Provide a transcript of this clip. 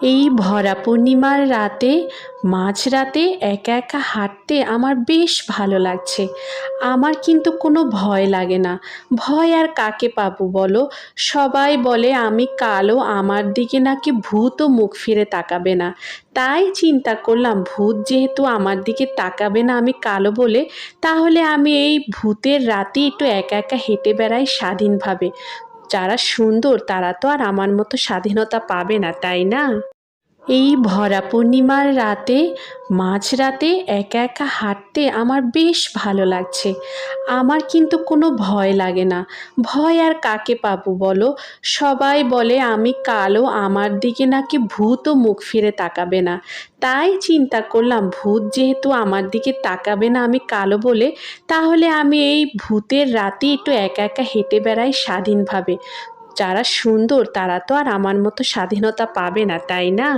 এই ভরা পূর্ণিমার রাতে মাঝরাতে একা একা হাঁটতে আমার বেশ ভালো লাগছে। আমার কিন্তু কোনো ভয় লাগে না। ভয় আর কাকে পাবো বলো? সবাই বলে আমি কালো, আমার দিকে নাকি ভূতও মুখ ফিরে তাকাবে না। তাই চিন্তা করলাম ভূত যেহেতু আমার দিকে তাকাবে না আমি কালো বলে, তাহলে আমি এই ভূতের রাতে একটু একা একা হেঁটে বেড়াই স্বাধীনভাবে। যারা সুন্দর তারা তো আর আমার মতো স্বাধীনতা পাবে না, তাই না? এই ভরা পূর্ণিমার রাতে মাঝরাতে একা একা হাঁটতে আমার বেশ ভালো লাগছে। আমার কিন্তু কোনো ভয় লাগে না। ভয় আর কাকে পাবো বলো? সবাই বলে আমি কালো, আমার দিকে নাকি ভূতও মুখ ফিরে তাকাবে না। তাই চিন্তা করলাম ভূত যেহেতু আমার দিকে তাকাবে না আমি কালো বলে, তাহলে আমি এই ভূতের রাতে একটু একা একা হেঁটে বেড়াই স্বাধীনভাবে। যারা সুন্দর তারা তো আর আমার মতো স্বাধীনতা পাবে না, তাই না?